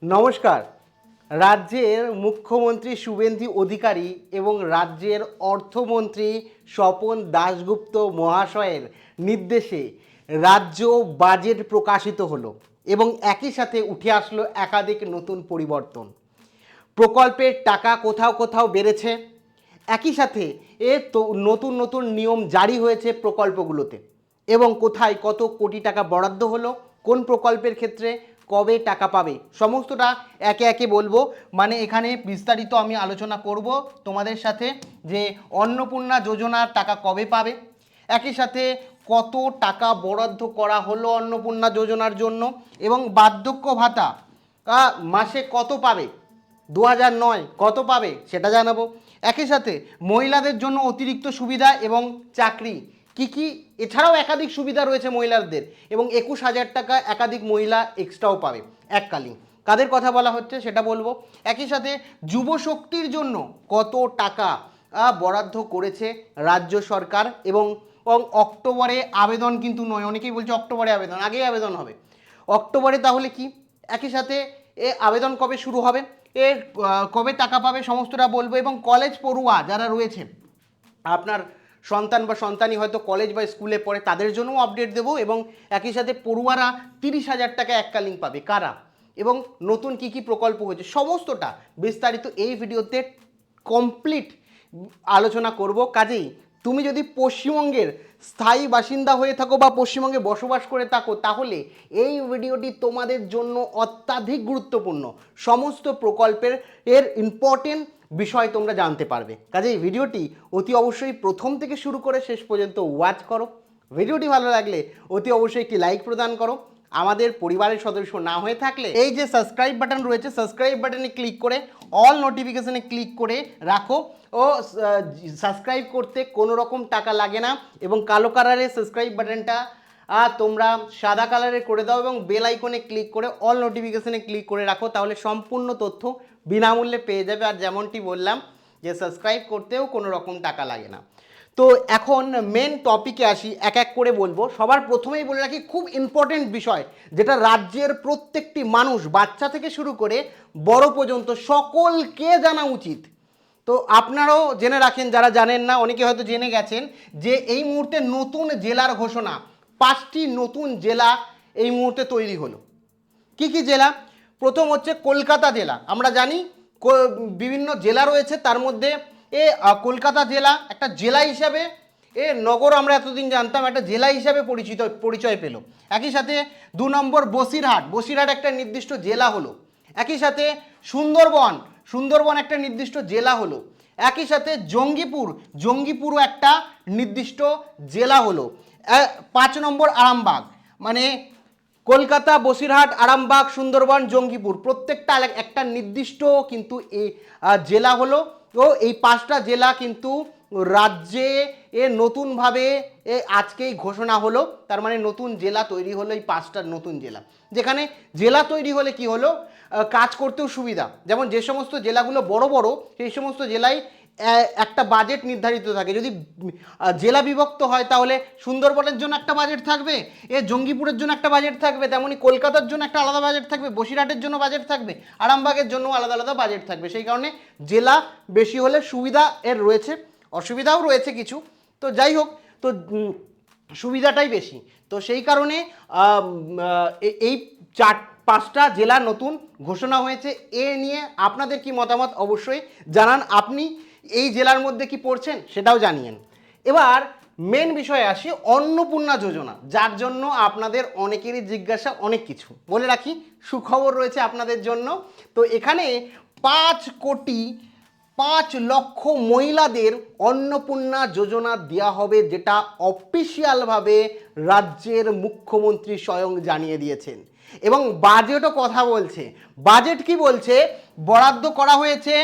নমস্কার। রাজ্যের মুখ্যমন্ত্রী শুভেন্দু অধিকারী এবং রাজ্যের অর্থমন্ত্রী স্বপন দাশগুপ্ত মহাশয়ের নির্দেশে রাজ্য বাজেট প্রকাশিত হলো এবং একই সাথে উঠে আসলো একাধিক নতুন পরিবর্তন। প্রকল্পের টাকা কোথাও কোথাও বেড়েছে, একই সাথে নতুন নতুন নিয়ম জারি হয়েছে প্রকল্পগুলোতে এবং কোথায় কত কোটি টাকা বরাদ্দ হলো, কোন প্রকল্পের ক্ষেত্রে কবে টাকা পাবে, সমস্তটা একে একে বলবো। মানে এখানে বিস্তারিত আমি আলোচনা করব তোমাদের সাথে যে অন্নপূর্ণা যোজনার টাকা কবে পাবে, একই সাথে কত টাকা বরাদ্দ করা হলো অন্নপূর্ণা যোজনার জন্য এবং বার্ধক্য ভাতা মাসে কত পাবে, 2009 কত পাবে সেটা জানাবো। একই সাথে মহিলাদের জন্য অতিরিক্ত সুবিধা এবং চাকরি কি কি, এছাড়াও একাধিক সুবিধা রয়েছে মহিলাদের এবং 21,000 টাকা একাধিক মহিলা এক্সট্রাও পাবে এককালীন। কাদের কথা বলা হচ্ছে সেটা বলবো। একই সাথে যুব শক্তির জন্য কত টাকা বরাদ্দ করেছে রাজ্য সরকার এবং অক্টোবরে আবেদন কিন্তু নয়, অনেকেই বলছে অক্টোবরে আবেদন, আগেই আবেদন হবে অক্টোবরে, তাহলে কি একই সাথে আবেদন কবে শুরু হবে, এর কবে টাকা পাবে সমস্তটা বলবো। এবং কলেজ পড়ুয়া যারা রয়েছে, আপনার সন্তান বা সন্তানই হয়তো কলেজ বা স্কুলে পড়ে, তাদের জন্যও আপডেট দেবো এবং একই সাথে পড়ুয়ারা 30,000 টাকা এককালীন পাবে কারা এবং নতুন কি কি প্রকল্প হয়েছে সমস্তটা বিস্তারিত এই ভিডিওতে কমপ্লিট আলোচনা করব। কাজেই তুমি যদি পশ্চিমবঙ্গের স্থায়ী বাসিন্দা হয়ে থাকো বা পশ্চিমবঙ্গে বসবাস করে থাকো, তাহলে এই ভিডিওটি তোমাদের জন্য অত্যাধিক গুরুত্বপূর্ণ। সমস্ত প্রকল্পের ইম্পর্টেন্ট বিষয় তোমরা জানতে পারবে। কাজেই ভিডিওটি অতি অবশ্যই প্রথম থেকে শুরু করে শেষ পর্যন্ত ওয়াচ করো। ভিডিওটি ভালো লাগলে অতি অবশ্যই একটি লাইক প্রদান করো। আমাদের পরিবারের সদস্য না হয়ে থাকলে এই যে সাবস্ক্রাইব বাটন রয়েছে, সাবস্ক্রাইব বাটনে ক্লিক করে অল নোটিফিকেশনে ক্লিক করে রাখো। ও সাবস্ক্রাইব করতে কোনো রকম টাকা লাগে না এবং কালো কালারের সাবস্ক্রাইব বাটনটা তোমরা সাদা কালারে করে দাও এবং বেল আইকনে ক্লিক করে অল নোটিফিকেশনে ক্লিক করে রাখো, তাহলে সম্পূর্ণ তথ্য বিনামূল্যে পেয়ে যাবে। আর যেমনটি বললাম যে সাবস্ক্রাইব করতেও কোনো রকম টাকা লাগে না। তো এখন মেন টপিকে আসি, এক এক করে বলবো। সবার প্রথমেই বলে রাখি খুব ইম্পর্টেন্ট বিষয়, যেটা রাজ্যের প্রত্যেকটি মানুষ বাচ্চা থেকে শুরু করে বড় পর্যন্ত সকলকে জানা উচিত। তো আপনারাও জেনে রাখেন, যারা জানেন না অনেকে হয়তো জেনে গেছেন যে এই মুহূর্তে নতুন জেলার ঘোষণা, 5টি নতুন জেলা এই মুহূর্তে তৈরি হলো। কি কি জেলা? প্রথম হচ্ছে কলকাতা জেলা। আমরা জানি বিভিন্ন জেলা রয়েছে, তার মধ্যে কলকাতা জেলা একটা জেলা হিসাবে, নগর আমরা এতদিন জানতাম, একটা জেলা হিসাবে পরিচয় পেল। একই সাথে 2 নম্বর বসিরহাট একটা নির্দিষ্ট জেলা হলো। একই সাথে সুন্দরবন একটা নির্দিষ্ট জেলা হলো। একই সাথে জঙ্গিপুরও একটা নির্দিষ্ট জেলা হলো। 5 নম্বর আরামবাগ, মানে কলকাতা, বসিরহাট, আরামবাগ, সুন্দরবন, জঙ্গিপুর প্রত্যেকটা একটা নির্দিষ্ট কিন্তু এই জেলা হলো। তো এই 5টা জেলা কিন্তু রাজ্যে নতুনভাবে আজকেই ঘোষণা হলো। তার মানে নতুন জেলা তৈরি হলো, এই 5টা নতুন জেলা। যেখানে জেলা তৈরি হলে কি হলো, কাজ করতেও সুবিধা। যেমন যে সমস্ত জেলাগুলো বড় বড়, সেই সমস্ত জেলায় একটা বাজেট নির্ধারিত থাকে। যদি জেলা বিভক্ত হয় তাহলে সুন্দরবনের জন্য একটা বাজেট থাকবে, জঙ্গিপুরের জন্য একটা বাজেট থাকবে, তেমনি কলকাতার জন্য একটা আলাদা বাজেট থাকবে, বসিরহাটের জন্য বাজেট থাকবে, আরামবাগের জন্য আলাদা আলাদা বাজেট থাকবে। সেই কারণে জেলা বেশি হলে সুবিধা এর রয়েছে, অসুবিধাও রয়েছে কিছু। তো যাই হোক, তো সুবিধাটাই বেশি। তো সেই কারণে এই 5টা জেলা নতুন ঘোষণা হয়েছে। এ নিয়ে আপনাদের কি মতামত অবশ্যই জানান। আপনি এই জেলার মধ্যে কি পড়ছেন সেটাও জানিয়েন। এবার মেন বিষয়ে আসি, অন্নপূর্ণা যোজনা, যার জন্য আপনাদের অনেকেরই জিজ্ঞাসা অনেক কিছু। বলে রাখি সুখবর রয়েছে আপনাদের জন্য। তো এখানে 5 লক্ষ মহিলাদের অন্নপূর্ণা যোজনা দেওয়া হবে, যেটা অফিসিয়ালভাবে রাজ্যের মুখ্যমন্ত্রী স্বয়ং জানিয়ে দিয়েছেন। এবং বাজেটও কথা বলছে। বাজেট কি বলছে? বরাদ্দ করা হয়েছে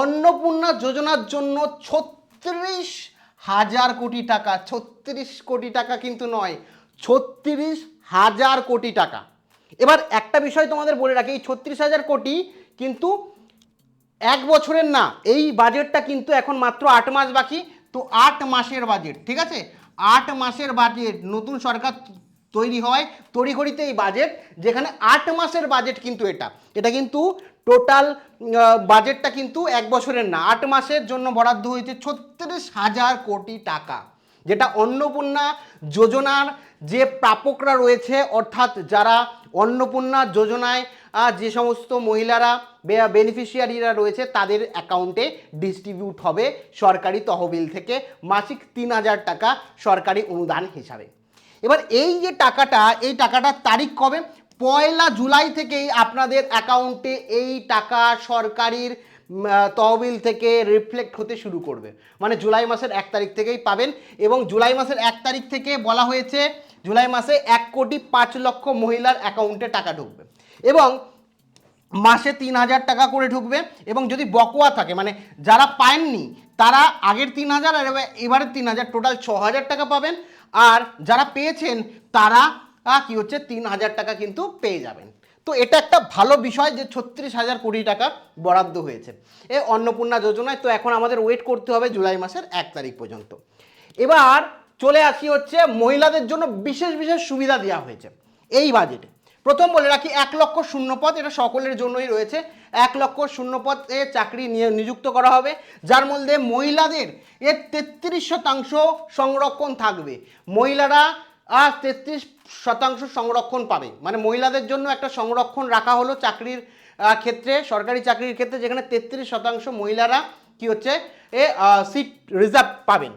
অন্নপূর্ণা যোজনার জন্য 36,000 কোটি টাকা। 36 কোটি টাকা কিন্তু নয়, 36,000 কোটি টাকা। এবার একটা বিষয় তোমাদের বলে রাখি, এই 36,000 কোটি কিন্তু 1 বছরের না, এই বাজেটটা কিন্তু এখন মাত্র 8 মাস বাকি। তো 8 মাসের বাজেট, ঠিক আছে? 8 মাসের বাজেট নতুন সরকার তৈরি হয় তড়িঘড়িতে এই বাজেট, যেখানে 8 মাসের বাজেট কিন্তু এটা কিন্তু টোটাল বাজেটটা কিন্তু 1 বছরের না, 8 মাসের জন্য বরাদ্দ হয়েছে 36,000 কোটি টাকা, যেটা অন্নপূর্ণা যোজনার যে প্রাপকরা রয়েছে, অর্থাৎ যারা অন্নপূর্ণা যোজনায় যে সমস্ত মহিলারা বেনিফিশিয়ারিরা রয়েছে তাদের অ্যাকাউন্টে ডিস্ট্রিবিউট হবে সরকারি তহবিল থেকে মাসিক 3,000 টাকা সরকারি অনুদান হিসাবে। এবার এই যে টাকাটা, এই টাকাটার তারিখ কবে? 1 জুলাই থেকেই আপনাদের অ্যাকাউন্টে এই টাকা সরকারির তহবিল থেকে রিফ্লেক্ট হতে শুরু করবে, মানে জুলাই মাসের 1 তারিখ থেকেই পাবেন। এবং জুলাই মাসের 1 তারিখ থেকে বলা হয়েছে জুলাই মাসে 1,05,00,000 মহিলার অ্যাকাউন্টে টাকা ঢুকবে এবং মাসে 3,000 টাকা করে ঢুকবে। এবং যদি বকেয়া থাকে, মানে যারা পাননি তারা আগের 3,000 আর এবারের 3,000, টোটাল 6,000 টাকা পাবেন। আর যারা পেয়েছেন তারা কি হচ্ছে 3,000 টাকা কিন্তু পেয়ে যাবেন। তো এটা একটা ভালো বিষয় যে 36,000 কোটি টাকা বরাদ্দ হয়েছে এই অন্নপূর্ণা যোজনায়। তো এখন আমাদের ওয়েট করতে হবে জুলাই মাসের 1 তারিখ পর্যন্ত। এবার চলে আসি হচ্ছে মহিলাদের জন্য বিশেষ বিশেষ সুবিধা দেওয়া হয়েছে এই বাজেটে। প্রথম বলে রাখি 1 লক্ষ শূন্যপদ, এটা সকলের জন্যই রয়েছে। 1 লক্ষ শূন্যপদে চাকরি নিযুক্ত করা হবে, যার মধ্যে মহিলাদের 33% সংরক্ষণ থাকবে। মহিলারা 33% সংরক্ষণ পাবে, মানে মহিলাদের জন্য একটা সংরক্ষণ রাখা হলো চাকরির ক্ষেত্রে, সরকারি চাকরির ক্ষেত্রে, যেখানে 33% মহিলারা কি হচ্ছে সিট রিজার্ভ পাবেন।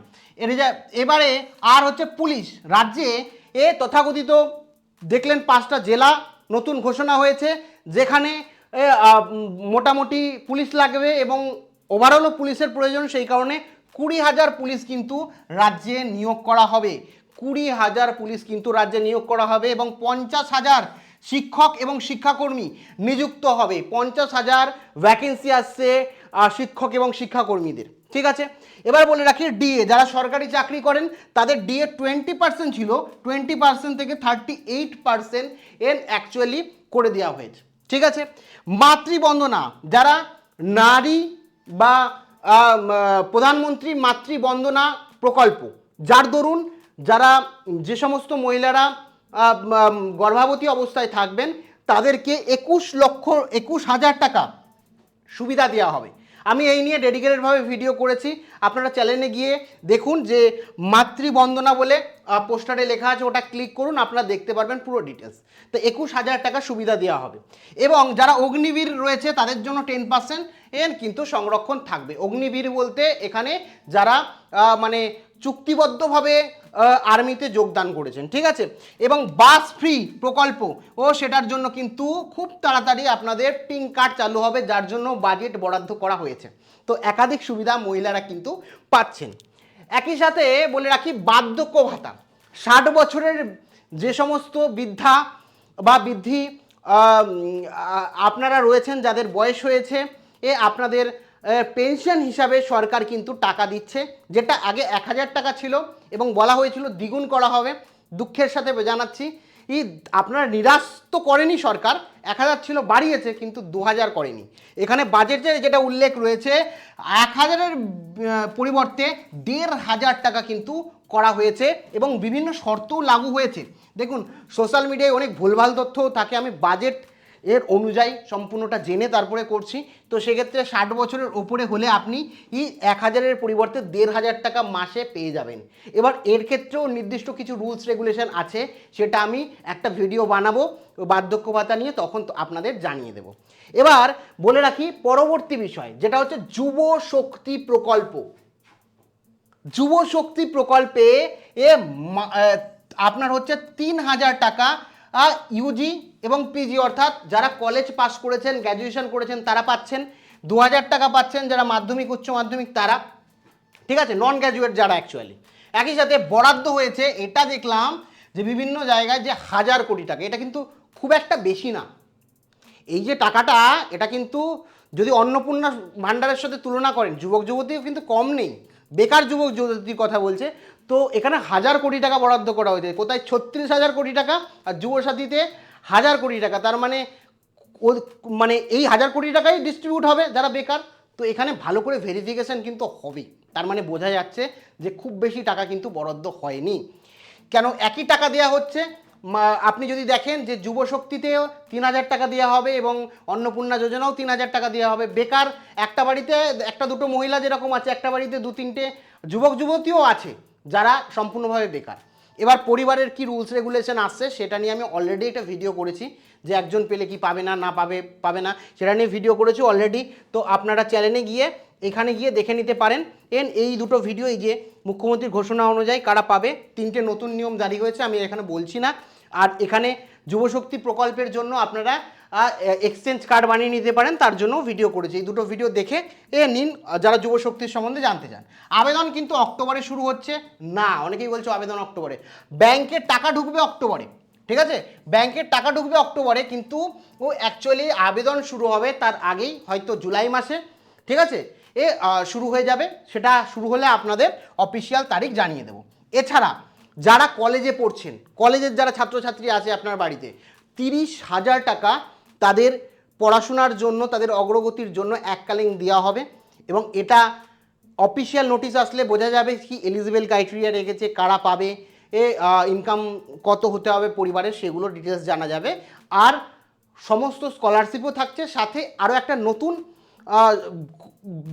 এবারে আর হচ্ছে পুলিশ, রাজ্যে তথাকথিত দেখলেন 5টা জেলা নতুন ঘোষণা হয়েছে, যেখানে মোটামুটি পুলিশ লাগবে এবং ওভারঅলও পুলিশের প্রয়োজন, সেই কারণে 20,000 পুলিশ কিন্তু রাজ্যে নিয়োগ করা হবে। 20,000 পুলিশ কিন্তু রাজ্যে নিয়োগ করা হবে এবং 50,000 শিক্ষক এবং শিক্ষাকর্মী নিযুক্ত হবে। 50,000 ভ্যাকেন্সি আসছে শিক্ষক এবং শিক্ষাকর্মীদের, ঠিক আছে। এবার বলে রাখি ডিএ, যারা সরকারি চাকরি করেন তাদের ডিএ 20% ছিল, 20% থেকে 38% এর অ্যাকচুয়ালি করে দেওয়া হয়েছে, ঠিক আছে। মাতৃবন্দনা, যারা নারী বা প্রধানমন্ত্রী মাতৃবন্দনা প্রকল্প, যার দরুন যারা যে সমস্ত মহিলারা গর্ভবতী অবস্থায় থাকবেন তাদেরকে 21,000 টাকা সুবিধা দেওয়া হবে। আমি এই নিয়ে ডেডিকেটেডভাবে ভিডিও করেছি, আপনারা চ্যানেলে গিয়ে দেখুন যে মাতৃবন্দনা বলে পোস্টারে লেখা আছে, ওটা ক্লিক করুন, আপনারা দেখতে পারবেন পুরো ডিটেলস। তো 21,000 টাকা সুবিধা দেওয়া হবে। এবং যারা অগ্নিবীর রয়েছে তাদের জন্য 10% কিন্তু সংরক্ষণ থাকবে। অগ্নিবীর বলতে এখানে যারা মানে চুক্তিবদ্ধভাবে আর্মিতে যোগদান করেছেন, ঠিক আছে। এবং বাস ফ্রি প্রকল্প সেটার জন্য কিন্তু খুব তাড়াতাড়ি আপনাদের পিঙ্ক কার্ড চালু হবে, যার জন্য বাজেট বরাদ্দ করা হয়েছে। তো একাধিক সুবিধা মহিলারা কিন্তু পাচ্ছেন। একই সাথে বলে রাখি বার্ধক্য ভাতা, 60 বছরের যে সমস্ত বৃদ্ধা বা বৃদ্ধি আপনারা রয়েছেন, যাদের বয়স হয়েছে, আপনাদের পেনশন হিসাবে সরকার কিন্তু টাকা দিচ্ছে, যেটা আগে 1,000 টাকা ছিল এবং বলা হয়েছিল দ্বিগুণ করা হবে। দুঃখের সাথে জানাচ্ছি আপনারা নিরাশ তো করেনি সরকার, 1,000 ছিল বাড়িয়েছে কিন্তু 2,000 করেনি। এখানে বাজেটে যেটা উল্লেখ রয়েছে 1,000-এর পরিবর্তে 1,500 টাকা কিন্তু করা হয়েছে এবং বিভিন্ন শর্তও লাগু হয়েছে। দেখুন সোশ্যাল মিডিয়ায় অনেক ভুলভাল তথ্য থাকে, আমি বাজেট এর অনুযায়ী সম্পূর্ণটা জেনে তারপরে করছি। তো সেক্ষেত্রে 60 বছরের ওপরে হলে আপনি 1,000-এর পরিবর্তে 1,500 টাকা মাসে পেয়ে যাবেন। এবার এর ক্ষেত্রেও নির্দিষ্ট কিছু রুলস রেগুলেশন আছে, সেটা আমি একটা ভিডিও বানাবো বার্ধক্য ভাতা নিয়ে, তখন আপনাদের জানিয়ে দেব। এবার বলে রাখি পরবর্তী বিষয়, যেটা হচ্ছে যুব শক্তি প্রকল্প। যুব শক্তি প্রকল্পে আপনার হচ্ছে 3,000 টাকা ইউজি এবং পিজি, অর্থাৎ যারা কলেজ পাস করেছেন, গ্র্যাজুয়েশন করেছেন তারা পাচ্ছেন। 2,000 টাকা পাচ্ছেন যারা মাধ্যমিক উচ্চ মাধ্যমিক তারা, ঠিক আছে, নন গ্র্যাজুয়েট যারা অ্যাকচুয়ালি। একই সাথে বরাদ্দ হয়েছে, এটা দেখলাম যে বিভিন্ন জায়গায় যে 1,000 কোটি টাকা, এটা কিন্তু খুব একটা বেশি না। এই যে টাকাটা, এটা কিন্তু যদি অন্নপূর্ণা ভাণ্ডারের সাথে তুলনা করেন, যুবক যুবতীও কিন্তু কম নেই, বেকার যুবক যুবতীর কথা বলছে। তো এখানে 1,000 কোটি টাকা বরাদ্দ করা হয়েছে, কোথায় 36,000 কোটি টাকা আর যুবসাথীতে 1,000 কোটি টাকা। তার মানে এই 1,000 কোটি টাকাই ডিস্ট্রিবিউট হবে যারা বেকার। তো এখানে ভালো করে ভেরিফিকেশান কিন্তু হবেই, তার মানে বোঝা যাচ্ছে যে খুব বেশি টাকা কিন্তু বরাদ্দ হয়নি। কেন একই টাকা দেওয়া হচ্ছে, আপনি যদি দেখেন যে যুবশক্তিতেও 3,000 টাকা দেওয়া হবে এবং অন্নপূর্ণা যোজনাও 3,000 টাকা দেওয়া হবে। বেকার একটা বাড়িতে একটা দুটো মহিলা যেরকম আছে, একটা বাড়িতে 2-3টে যুবক যুবতীও আছে যারা সম্পূর্ণভাবে বেকার। এবার পরিবারের কি রুলস রেগুলেশন আসছে সেটা নিয়ে আমি অলরেডি একটা ভিডিও করেছি, যে একজন পেলে কি পাবে না, না পাবে না, সেটা নিয়ে ভিডিও করেছি অলরেডি। তো আপনারা চ্যানেলে গিয়ে এখানে গিয়ে দেখে নিতে পারেন। এই দুটো ভিডিও, এই যে মুখ্যমন্ত্রীর ঘোষণা অনুযায়ী কারা পাবে, 3টে নতুন নিয়ম জারি হয়েছে, আমি এখানে বলছি না। আর এখানে যুবশক্তি প্রকল্পের জন্য আপনারা এক্সচেঞ্জ কার্ড বানিয়ে নিতে পারেন, তার জন্য ভিডিও করেছি। এই দুটো ভিডিও দেখে নিন যারা যুবশক্তির সম্বন্ধে জানতে চান। আবেদন কিন্তু অক্টোবরে শুরু হচ্ছে না, অনেকেই বলছে আবেদন অক্টোবরে। ব্যাংকের টাকা ঢুকবে অক্টোবরে, ঠিক আছে, ব্যাংকের টাকা ঢুকবে অক্টোবরে, কিন্তু ও অ্যাকচুয়ালি আবেদন শুরু হবে তার আগেই, হয়তো জুলাই মাসে, ঠিক আছে, শুরু হয়ে যাবে। সেটা শুরু হলে আপনাদের অফিসিয়াল তারিখ জানিয়ে দেবো। এছাড়া যারা কলেজে পড়ছেন, কলেজের যারা ছাত্রছাত্রী আছে আপনার বাড়িতে, 30,000 টাকা তাদের পড়াশোনার জন্য, তাদের অগ্রগতির জন্য এককালীন দেওয়া হবে। এবং এটা অফিসিয়াল নোটিশ আসলে বোঝা যাবে কি এলিজিবল ক্রাইটেরিয়া রেখেছে, কারা পাবে, ইনকাম কত হতে হবে পরিবারের, সেগুলো ডিটেলস জানা যাবে। আর সমস্ত স্কলারশিপও থাকছে, সাথে আরও একটা নতুন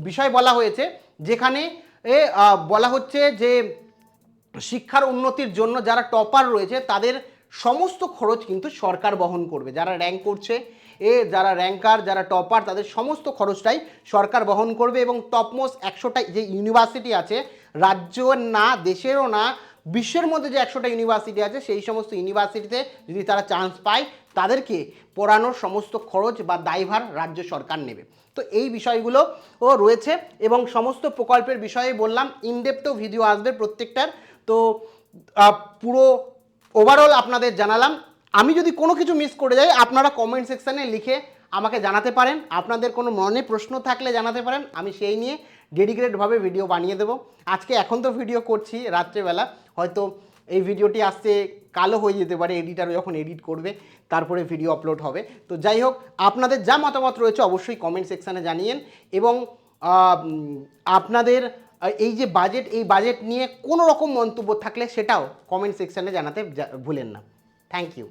বিষয় বলা হয়েছে, যেখানে বলা হচ্ছে যে শিক্ষার উন্নতির জন্য যারা টপার রয়েছে তাদের সমস্ত খরচ কিন্তু সরকার বহন করবে। যারা র্যাঙ্ক করছে, যারা র্যাঙ্কার, যারা টপার, তাদের সমস্ত খরচটাই সরকার বহন করবে। এবং টপমোস্ট 100টা যে ইউনিভার্সিটি আছে, রাজ্যের না, দেশেরও না, বিশ্বের মধ্যে যে 100টা ইউনিভার্সিটি আছে, সেই সমস্ত ইউনিভার্সিটিতে যদি তারা চান্স পায়, তাদেরকে পড়ানোর সমস্ত খরচ বা দায়ভার রাজ্য সরকার নেবে। তো এই বিষয়গুলো রয়েছে এবং সমস্ত প্রকল্পের বিষয়ে বললাম, ইনডেপথও ভিডিও আসবে প্রত্যেকটার। তো পুরো ওভারঅল আপনাদের জানালাম। আমি যদি কোনো কিছু মিস করে যাই, আপনারা কমেন্ট সেকশানে লিখে আমাকে জানাতে পারেন। আপনাদের কোনো মনে প্রশ্ন থাকলে জানাতে পারেন, আমি সেই নিয়ে ডেডিকেটেডভাবে ভিডিও বানিয়ে দেবো। আজকে এখন তো ভিডিও করছি রাত্রেবেলা, হয়তো এই ভিডিওটি আসতে কালো হয়ে যেতে পারে, এডিটার যখন এডিট করবে তারপরে ভিডিও আপলোড হবে। তো যাই হোক, আপনাদের যা মতামত রয়েছে অবশ্যই কমেন্ট সেকশানে জানিয়েন। এবং আপনাদের এই যে বাজেট, এই বাজেট নিয়ে কোনো রকম মন্তব্য থাকলে সেটাও কমেন্ট সেকশানে জানাতে ভুলেন না। Thank you.